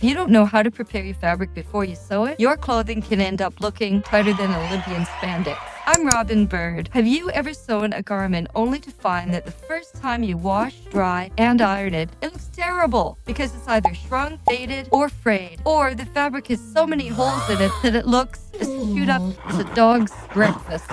If you don't know how to prepare your fabric before you sew it, your clothing can end up looking tighter than Olympian spandex. I'm Robin Bird. Have you ever sewn a garment only to find that the first time you wash, dry, and iron it, it looks terrible because it's either shrunk, faded, or frayed, or the fabric has so many holes in it that it looks as chewed up as a dog's breakfast?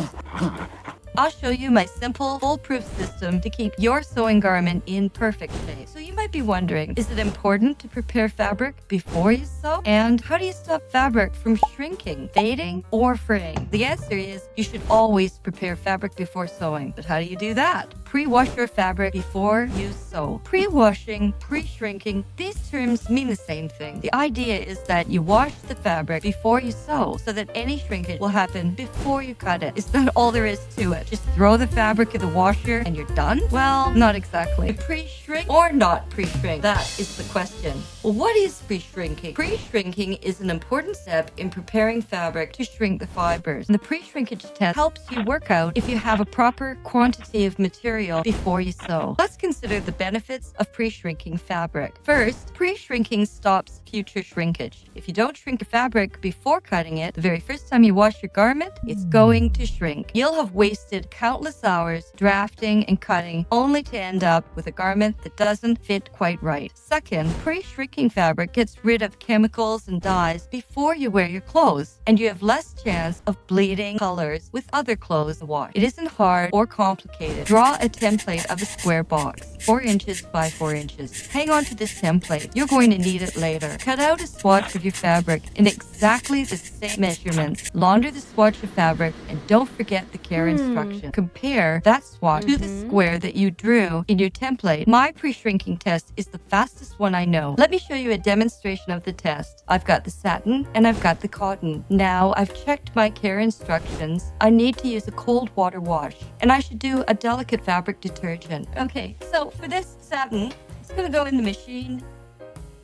I'll show you my simple, foolproof system to keep your sewing garment in perfect shape. So you might be wondering, is it important to prepare fabric before you sew? And how do you stop fabric from shrinking, fading, or fraying? The answer is you should always prepare fabric before sewing. But how do you do that? Pre-wash your fabric before you sew. Pre-washing, pre-shrinking, these terms mean the same thing. The idea is that you wash the fabric before you sew so that any shrinkage will happen before you cut it. Is that all there is to it? Just throw the fabric in the washer and you're done? Well, not exactly. Pre-shrink or not pre-shrink? That is the question. Well, what is pre-shrinking? Pre-shrinking is an important step in preparing fabric to shrink the fibers. And the pre-shrinkage test helps you work out if you have a proper quantity of material before you sew. Let's consider the benefits of pre-shrinking fabric. First, pre-shrinking stops future shrinkage. If you don't shrink your fabric before cutting it, the very first time you wash your garment, it's going to shrink. You'll have wasted countless hours drafting and cutting only to end up with a garment that doesn't fit quite right. Second, pre-shrinking fabric gets rid of chemicals and dyes before you wear your clothes, and you have less chance of bleeding colors with other clothes to wash. It isn't hard or complicated. Draw a template of a square box, 4 inches by 4 inches. Hang on to this template. You're going to need it later. Cut out a swatch of your fabric in exactly the same measurements. Launder the swatch of fabric and don't forget the care instruction. Compare that swatch to the square that you drew in your template. My pre-shrinking test is the fastest one I know. Let me show you a demonstration of the test. I've got the satin and I've got the cotton. Now I've checked my care instructions. I need to use a cold water wash, and I should do a delicate fabric detergent. Okay, so for this satin, it's going to go in the machine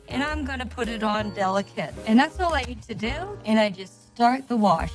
and I'm going to put it on delicate. And that's all I need to do. And I just start the wash.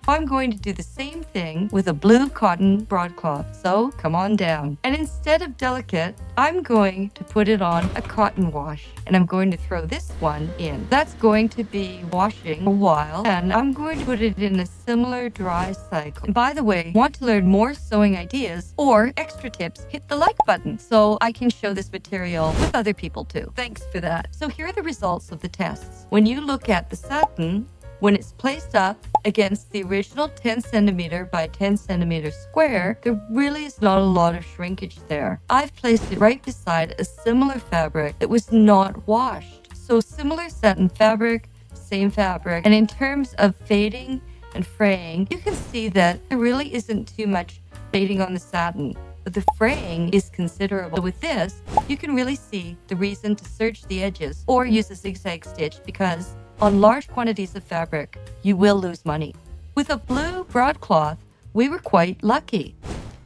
I'm going to do the same thing with a blue cotton broadcloth. So come on down. And instead of delicate, I'm going to put it on a cotton wash. And I'm going to throw this one in. That's going to be washing a while. And I'm going to put it in a similar dry cycle. And by the way, want to learn more sewing ideas or extra tips, hit the like button so I can show this material with other people too. Thanks for that. So here are the results of the tests. When you look at the satin, when it's placed up against the original 10 centimeter by 10 centimeter square, there really is not a lot of shrinkage there. I've placed it right beside a similar fabric that was not washed. So similar satin fabric, same fabric. And in terms of fading and fraying, you can see that there really isn't too much fading on the satin, but the fraying is considerable. So with this, you can really see the reason to serge the edges or use a zigzag stitch, because on large quantities of fabric, you will lose money. With a blue broadcloth, we were quite lucky.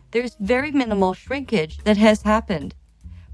There's very minimal shrinkage that has happened,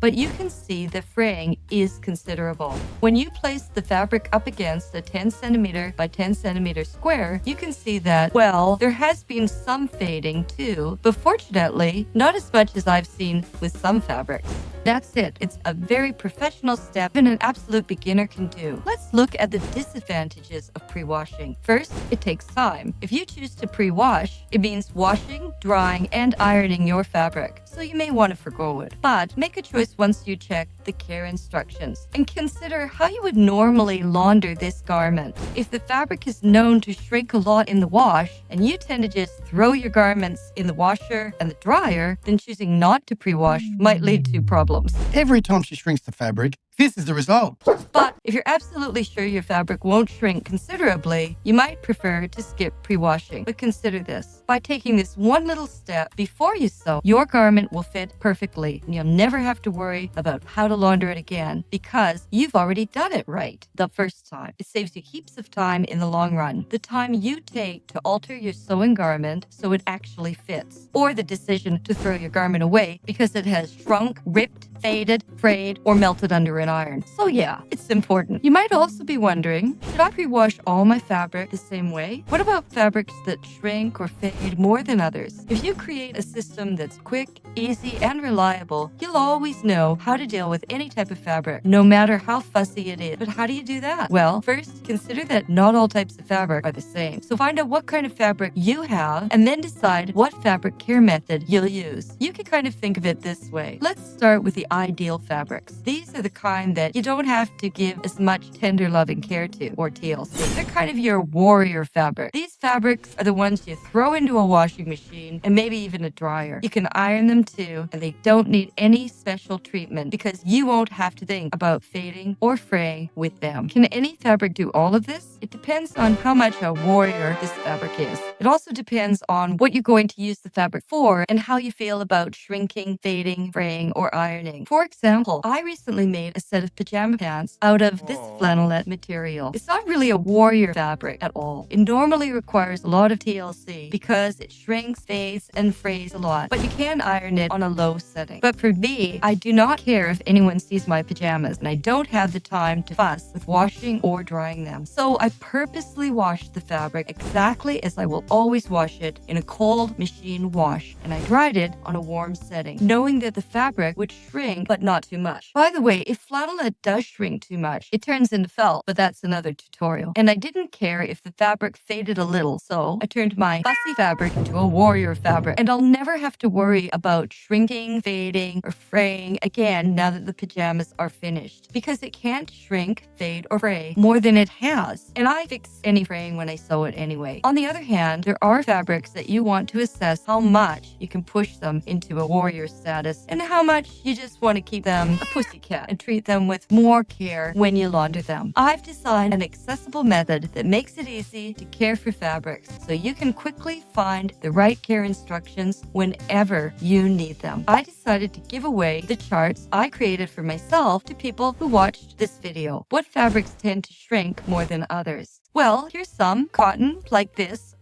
but you can see the fraying is considerable. When you place the fabric up against a 10 centimeter by 10 centimeter square, you can see that, well, there has been some fading too, but fortunately, not as much as I've seen with some fabrics. That's it. It's a very professional step and an absolute beginner can do. Let's look at the disadvantages of pre-washing. First, it takes time. If you choose to pre-wash, it means washing, drying, and ironing your fabric. So you may want to forgo it. But make a choice once you check the care instructions and consider how you would normally launder this garment. If the fabric is known to shrink a lot in the wash and you tend to just throw your garments in the washer and the dryer, then choosing not to pre-wash might lead to problems. Every time she shrinks the fabric, this is the result. But if you're absolutely sure your fabric won't shrink considerably, you might prefer to skip pre-washing. But consider this. By taking this one little step before you sew, your garment will fit perfectly, and you'll never have to worry about how to launder it again because you've already done it right the first time. It saves you heaps of time in the long run. The time you take to alter your sewing garment so it actually fits, or the decision to throw your garment away because it has shrunk, ripped, faded, frayed, or melted under an iron. So yeah, it's important. You might also be wondering, should I pre-wash all my fabric the same way? What about fabrics that shrink or fade more than others? If you create a system that's quick, easy, and reliable, you'll always know how to deal with any type of fabric, no matter how fussy it is. But how do you do that? Well, first, consider that not all types of fabric are the same. So find out what kind of fabric you have, and then decide what fabric care method you'll use. You can kind of think of it this way. Let's start with the ideal fabrics. These are the kind that you don't have to give as much tender loving care to, or TLC. They're kind of your warrior fabric. These fabrics are the ones you throw into a washing machine and maybe even a dryer. You can iron them too, and they don't need any special treatment because you won't have to think about fading or fraying with them. Can any fabric do all of this? It depends on how much a warrior this fabric is. It also depends on what you're going to use the fabric for and how you feel about shrinking, fading, fraying, or ironing. For example, I recently made a set of pajama pants out of this flannelette material. It's not really a warrior fabric at all. It normally requires a lot of TLC because it shrinks, fades, and frays a lot, but you can iron it on a low setting. But for me, I do not care if anyone sees my pajamas, and I don't have the time to fuss with washing or drying them. So I purposely washed the fabric exactly as I will always wash it, in a cold machine wash, and I dried it on a warm setting, knowing that the fabric would shrink but not too much. By the way, if flannelette does shrink too much, it turns into felt, but that's another tutorial. And I didn't care if the fabric faded a little, so I turned my fussy fabric into a warrior fabric, and I'll never have to worry about shrinking, fading, or fraying again now that the pajamas are finished, because it can't shrink, fade, or fray more than it has, and I fix any fraying when I sew it anyway. On the other hand, there are fabrics that you want to assess how much you can push them into a warrior status and how much you just want to keep them a pussycat and treat them with more care when you launder them. I've designed an accessible method that makes it easy to care for fabrics so you can quickly find the right care instructions whenever you need them. I decided to give away the charts I created for myself to people who watched this video. What fabrics tend to shrink more than others? Well, here's some. Cotton, like this,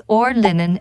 or linen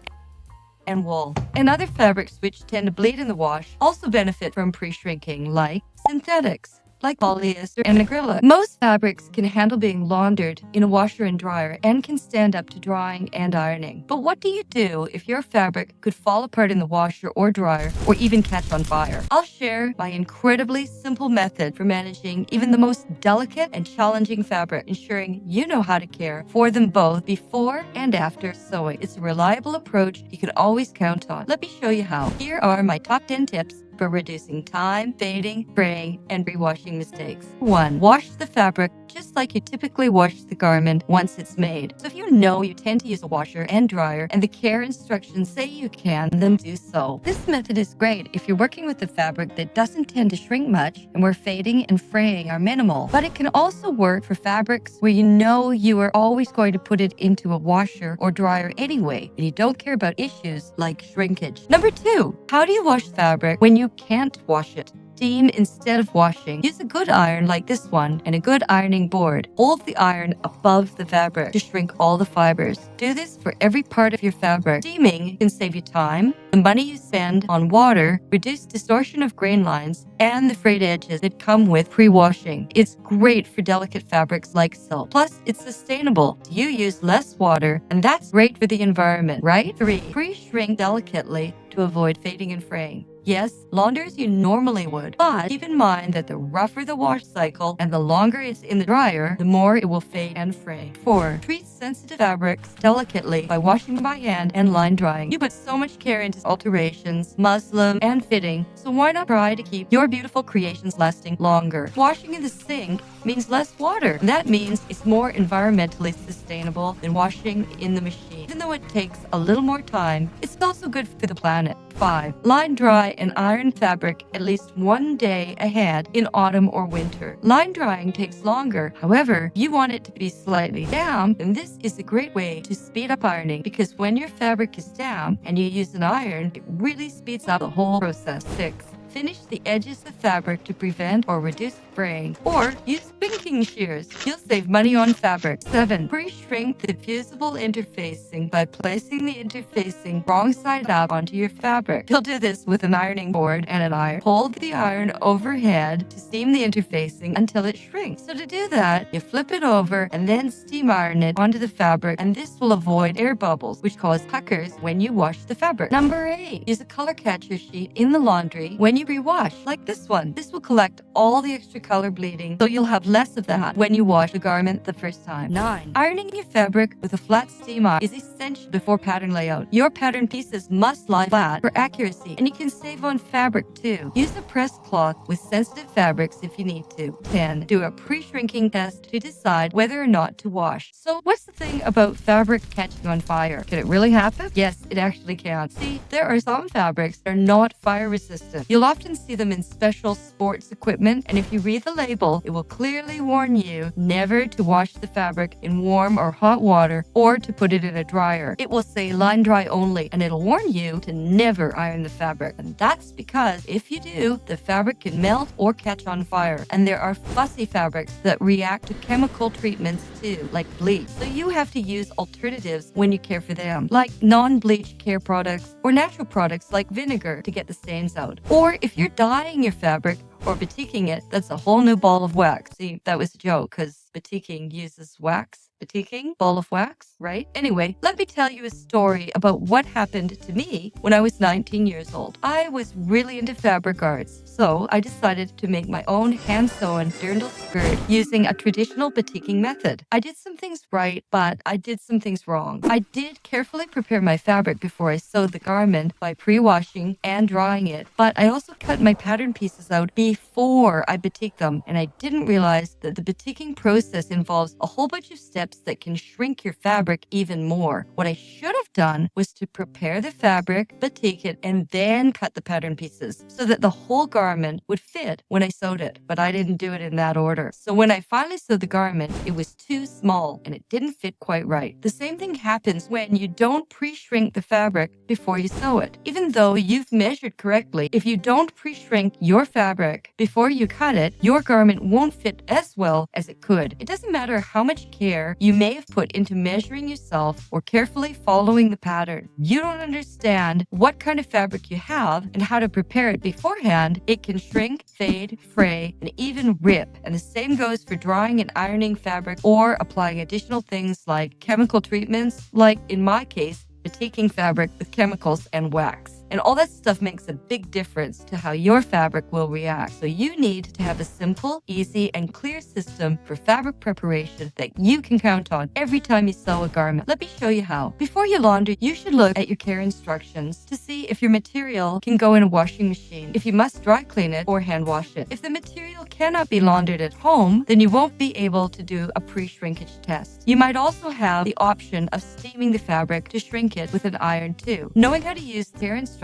and wool. And other fabrics which tend to bleed in the wash also benefit from pre-shrinking, like synthetics, like polyester and acrylic. Most fabrics can handle being laundered in a washer and dryer and can stand up to drying and ironing. But what do you do if your fabric could fall apart in the washer or dryer, or even catch on fire? I'll share my incredibly simple method for managing even the most delicate and challenging fabric, ensuring you know how to care for them both before and after sewing. It's a reliable approach you can always count on. Let me show you how. Here are my top 10 tips for reducing time, fading, fraying, and rewashing mistakes. 1. Wash the fabric just like you typically wash the garment once it's made. So if you know you tend to use a washer and dryer and the care instructions say you can, then do so. This method is great if you're working with a fabric that doesn't tend to shrink much and where fading and fraying are minimal. But it can also work for fabrics where you know you are always going to put it into a washer or dryer anyway, and you don't care about issues like shrinkage. Number 2, how do you wash fabric when you can't wash it? Steam instead of washing. Use a good iron like this one and a good ironing board. Hold the iron above the fabric to shrink all the fibers. Do this for every part of your fabric. Steaming can save you time, the money you spend on water, reduce distortion of grain lines, and the frayed edges that come with pre-washing. It's great for delicate fabrics like silk. Plus, it's sustainable. You use less water, and that's great for the environment, right? 3. Pre-shrink delicately to avoid fading and fraying. Yes, launder as you normally would, but keep in mind that the rougher the wash cycle and the longer it's in the dryer, the more it will fade and fray. 4. Treat sensitive fabrics delicately by washing by hand and line drying. You put so much care into alterations, muslin, and fitting, so why not try to keep your beautiful creations lasting longer? Washing in the sink means less water. That means it's more environmentally sustainable than washing in the machine. Even though it takes a little more time, it's also good for the planet. 5. Line dry and iron fabric at least one day ahead in autumn or winter. Line drying takes longer. However, you want it to be slightly damp, and this is a great way to speed up ironing, because when your fabric is damp and you use an iron, it really speeds up the whole process. 6. finish the edges of fabric to prevent or reduce fraying. Or use pinking shears. You'll save money on fabric. 7. Pre-shrink the fusible interfacing by placing the interfacing wrong side up onto your fabric. You'll do this with an ironing board and an iron. Hold the iron overhead to steam the interfacing until it shrinks. So to do that, you flip it over and then steam iron it onto the fabric, and this will avoid air bubbles, which cause puckers when you wash the fabric. Number 8. Use a color catcher sheet in the laundry when you pre-wash, like this one. This will collect all the extra color bleeding, so you'll have less of that when you wash the garment the first time. 9. Ironing your fabric with a flat steam iron is essential before pattern layout. Your pattern pieces must lie flat for accuracy, and you can save on fabric too. Use a pressed cloth with sensitive fabrics if you need to. 10. Do a pre-shrinking test to decide whether or not to wash. So what's the thing about fabric catching on fire? Can it really happen? Yes, it actually can. See, there are some fabrics that are not fire resistant. You'll often see them in special sports equipment, and if you read the label, it will clearly warn you never to wash the fabric in warm or hot water or to put it in a dryer. It will say line dry only, and it'll warn you to never iron the fabric. And that's because if you do, the fabric can melt or catch on fire. And there are fussy fabrics that react to chemical treatments too, like bleach. So you have to use alternatives when you care for them, like non-bleach care products or natural products like vinegar to get the stains out. Or if you're dyeing your fabric or batiking it, that's a whole new ball of wax. See, that was a joke because batiking uses wax. Batiking, ball of wax, right? Anyway, let me tell you a story about what happened to me when I was 19 years old. I was really into fabric arts, so I decided to make my own hand-sewn dirndl skirt using a traditional batiking method. I did some things right, but I did some things wrong. I did carefully prepare my fabric before I sewed the garment by pre-washing and drying it, but I also cut my pattern pieces out before I batik them, and I didn't realize that the batiking process involves a whole bunch of steps that can shrink your fabric even more. What I should have done was to prepare the fabric, batik it, and then cut the pattern pieces so that the whole garment would fit when I sewed it, but I didn't do it in that order. So when I finally sewed the garment, it was too small and it didn't fit quite right. The same thing happens when you don't pre-shrink the fabric before you sew it. Even though you've measured correctly, if you don't pre-shrink your fabric before you cut it, your garment won't fit as well as it could. It doesn't matter how much care you may have put into measuring yourself or carefully following the pattern. You don't understand what kind of fabric you have and how to prepare it beforehand. It can shrink, fade, fray, and even rip. And the same goes for drying and ironing fabric or applying additional things like chemical treatments, like in my case, batiking fabric with chemicals and wax. And all that stuff makes a big difference to how your fabric will react. So you need to have a simple, easy, and clear system for fabric preparation that you can count on every time you sew a garment. Let me show you how. Before you launder, you should look at your care instructions to see if your material can go in a washing machine, if you must dry clean it or hand wash it. If the material cannot be laundered at home, then you won't be able to do a pre-shrinkage test. You might also have the option of steaming the fabric to shrink it with an iron too. Knowing how to use care instructions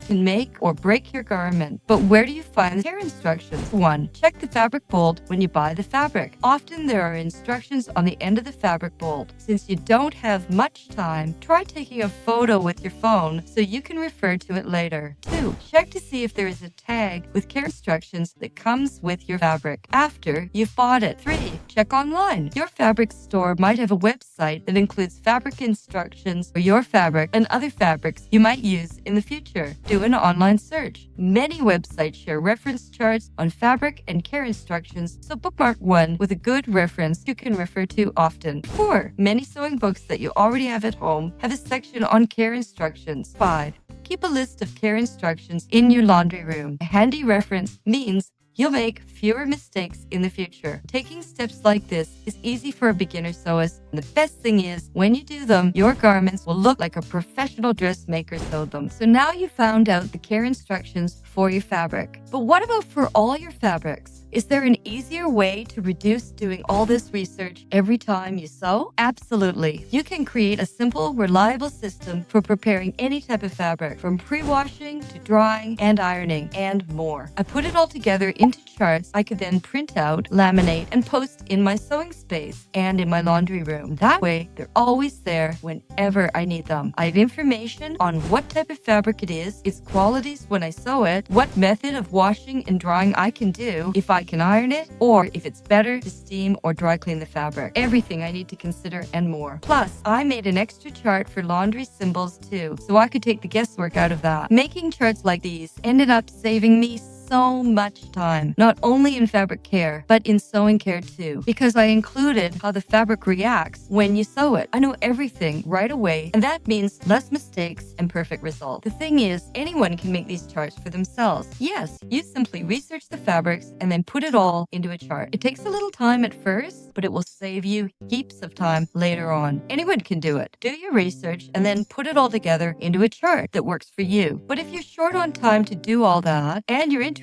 can make or break your garment. But where do you find the care instructions? 1. Check the fabric bolt when you buy the fabric. Often there are instructions on the end of the fabric bolt. Since you don't have much time, try taking a photo with your phone so you can refer to it later. 2. Check to see if there is a tag with care instructions that comes with your fabric after you've bought it. 3. Check online. Your fabric store might have a website that includes fabric instructions for your fabric and other fabrics you might use in the future. Do an online search. Many websites share reference charts on fabric and care instructions, so bookmark one with a good reference you can refer to often. 4. Many sewing books that you already have at home have a section on care instructions. 5. Keep a list of care instructions in your laundry room. A handy reference means you'll make fewer mistakes in the future. Taking steps like this is easy for a beginner sewist, and the best thing is, when you do them, your garments will look like a professional dressmaker sewed them. So now you found out the care instructions for your fabric. But what about for all your fabrics? Is there an easier way to reduce doing all this research every time you sew? Absolutely. You can create a simple, reliable system for preparing any type of fabric, from pre-washing to drying and ironing and more. I put it all together into charts I could then print out, laminate, and post in my sewing space and in my laundry room. That way, they're always there whenever I need them. I have information on what type of fabric it is, its qualities when I sew it, what method of washing and drying I can do, if I can iron it, or if it's better to steam or dry clean the fabric. Everything I need to consider and more. Plus, I made an extra chart for laundry symbols too, so I could take the guesswork out of that. Making charts like these ended up saving me so much time, not only in fabric care, but in sewing care too, because I included how the fabric reacts when you sew it. I know everything right away, and that means less mistakes and perfect results. The thing is, anyone can make these charts for themselves. Yes, you simply research the fabrics and then put it all into a chart. It takes a little time at first, but it will save you heaps of time later on. Anyone can do it. Do your research and then put it all together into a chart that works for you. But if you're short on time to do all that and you're interested,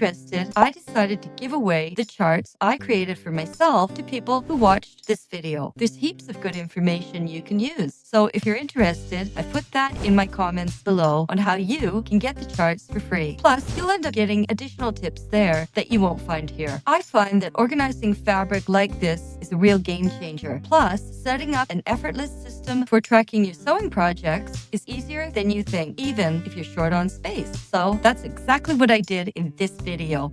I decided to give away the charts I created for myself to people who watched this video. There's heaps of good information you can use. So if you're interested, I put that in my comments below on how you can get the charts for free. Plus, you'll end up getting additional tips there that you won't find here. I find that organizing fabric like this is a real game changer. Plus, setting up an effortless system for tracking your sewing projects is easier than you think, even if you're short on space. So that's exactly what I did in this video.